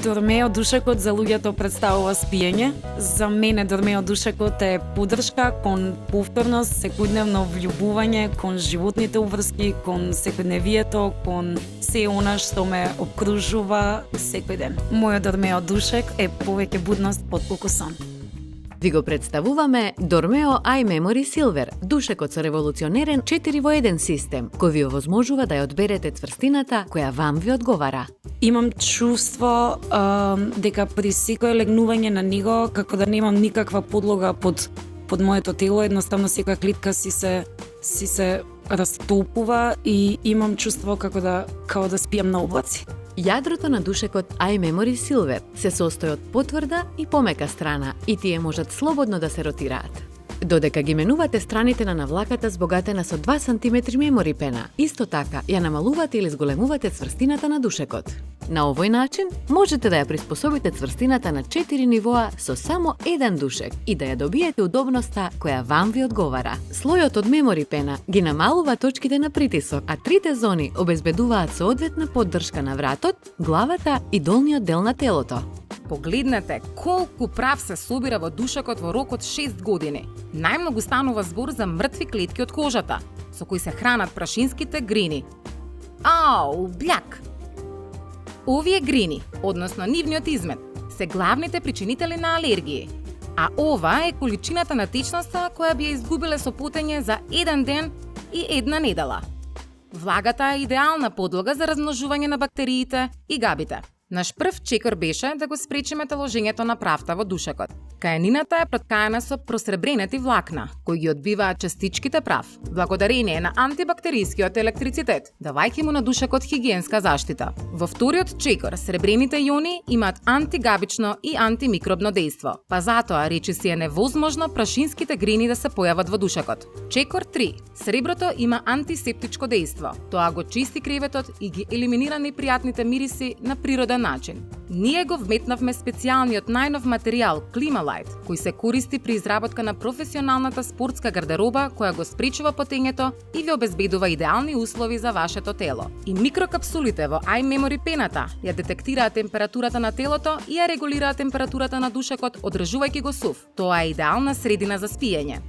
Дормео душекот за луѓето представува спиење. За мене Дормео душекот е поддршка кон повторност, секојдневно влюбување кон животните уврски, кон секојдневието, кон се она што ме окружува секој ден. Мојот Дормео душек е повеќе будност отколку сон. Ви го представуваме Дормео iMemory Silver, душекот со револуционерен 4 во 1 систем, кој ви овозможува да ја одберете цврстината која вам ви одговара. Имам чувство дека при секое легнување на него, како да немам никаква подлога под моето тело, едноставно секоја клетка си се растопува и имам чувство како да спиам на облаци. Јадрото на душекот iMemory Silver се состои од потврда и помека страна и тие можат слободно да се ротираат. Додека ги менувате страните на навлаката збогатена со 2 см мемори пена, исто така ја намалувате или зголемувате цврстината на душекот. На овој начин можете да ја приспособите цврстината на 4 нивоа со само еден душек и да ја добиете удобноста која вам ви одговара. Слојот од мемори пена ги намалува точките на притисок, а трите зони обезбедуваат соодветна поддршка на вратот, главата и долниот дел на телото. Погледнете колку прав се собира во душекот во рок од 6 години. Најмногу станува збор за мртви клетки од кожата, со кои се хранат прашинските грини. Ау, бљак! Овие грини, односно нивниот измет, се главните причинители на алергии. А ова е количината на течноста која би ја изгубиле со потење за еден ден и една недела. Влагата е идеална подлога за размножување на бактериите и габите. Наш прв чекор беше да го спречиме таложењето на правта во душекот. Каенината е проткаена со просребренети влакна, кои ги одбиваат частичките прав, благодарение на антибактерискиот електрицитет, давајќи му на душекот хигиенска заштита. Во вториот чекор, сребрените јони имаат антигабично и антимикробно дејство, па затоа речиси е невозможно прашинските грини да се појават во душекот. Чекор 3. Среброто има антисептичко дејство. Тоа го чисти креветот и ги елиминира непријатните мириси на природен начин. Ние го вметнавме специјалниот најнов материјал Climalite, кој се користи при изработка на професионалната спортска гардероба која го спречува потењето и ви обезбедува идеални услови за вашето тело. И микрокапсулите во iMemory пената ја детектираат температурата на телото и ја регулираат температурата на душекот, одржувајќи го сув. Тоа е идеална средина за спиење.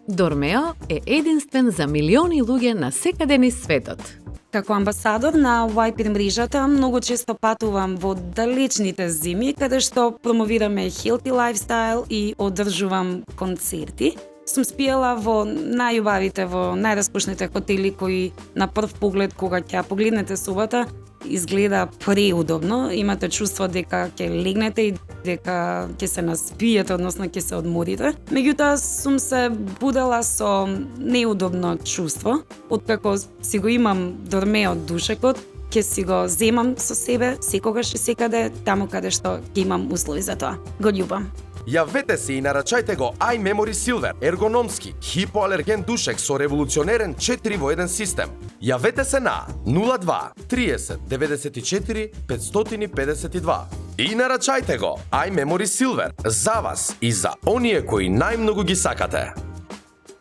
Дормео е единствен за милиони луѓе на секаде низ светот. Како амбасадор на Wiper мрежата, многу често патувам во далечните зими, каде што промовираме healthy lifestyle и одржувам концерти. Сум спиела во најубавите, во најраскошните хотели кои на прв поглед, кога ќе погледнете собата, изгледа преудобно. Имате чувство дека ќе легнете и дека ќе се наспиете, односно ќе се одморите. Меѓутоа сум се будела со неудобно чувство, откако си го имам Дормео душекот, ќе си го земам со себе секогаш и секаде, таму каде што ќе имам услови за тоа. Го љубам. Јавете се и нарачајте го iMemory Silver, ергономски, хипоалерген душек со револуционерен 4 во 1 систем. Јавете се на 02 30 94 552 и нарачајте го iMemory Silver за вас и за оние кои најмногу ги сакате.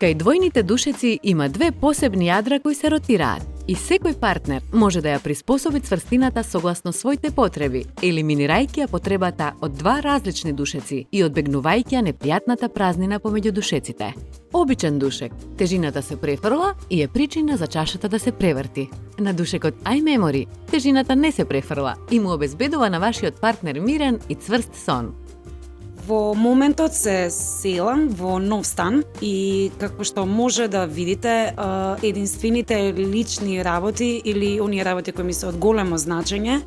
Кај двојните душеци има 2 посебни јадра кои се ротираат и секој партнер може да ја приспособи цврстината согласно своите потреби, елиминирајќи ја потребата од 2 различни душеци и одбегнувајќи ја непријатната празнина помеѓу душеците. Обичен душек, тежината се префрла и е причина за чашата да се преврти. На душекот iMemory, тежината не се префрла и му обезбедува на вашиот партнер мирен и цврст сон. Во моментот се селам во нов стан и како што може да видите, единствените лични работи или оние работи кои ми се од големо значење,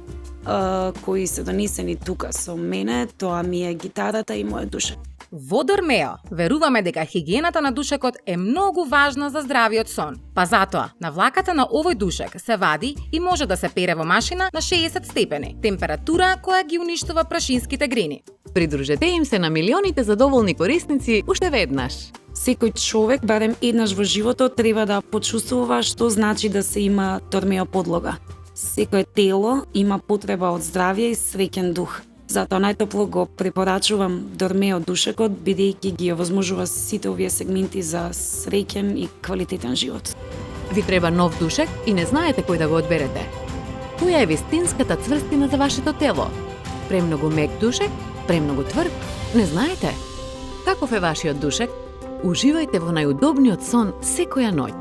кои се донесени тука со мене, тоа ми е гитарата и мојот душек. Во Дормео веруваме дека хигиената на душекот е многу важна за здравиот сон. Па затоа, навлаката на овој душек се вади и може да се пере во машина на 60 степени, температура која ги уништува прашинските грини. Придружете им се на милионите задоволни корисници уште веднаш. Секој човек, барем еднаш во животот, треба да почувствува што значи да се има Дормео подлога. Секој тело има потреба од здравје и среќен дух. Затоа најтопло го препорачувам Дормео душекот, бидејќи ги овозможува сите овие сегменти за среќен и квалитетен живот. Ви треба нов душек и не знаете кој да го одберете. Која е вистинската цврстина за вашето тело? Премногу мек душек? Премногу тврд? Не знаете? Каков е вашиот душек? Уживајте во најудобниот сон секоја ноќ.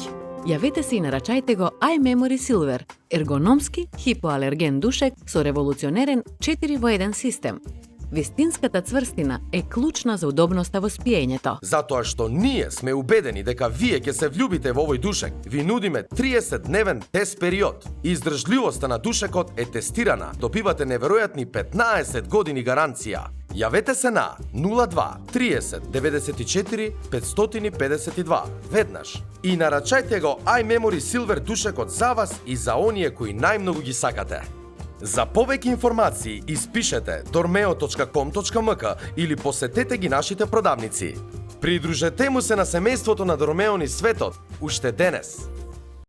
Јавете се и нарачајте го iMemory Silver, ергономски хипоалерген душек со револуционерен 4 во 1 систем. Вистинската цврстина е клучна за удобноста во спиењето. Затоа што ние сме убедени дека вие ќе се влюбите во овој душек, ви нудиме 30-дневен тест период. Издржливоста на душекот е тестирана. Добивате неверојатни 15 години гаранција. Јавете се на 02 30 94 552 веднаш и нарачајте го iMemory Silver душекот за вас и за оние кои најмногу ги сакате. За повеќе информации испишете dormeo.com.mk или посетете ги нашите продавници. Придружете му се на семејството на Дормео низ светот уште денес.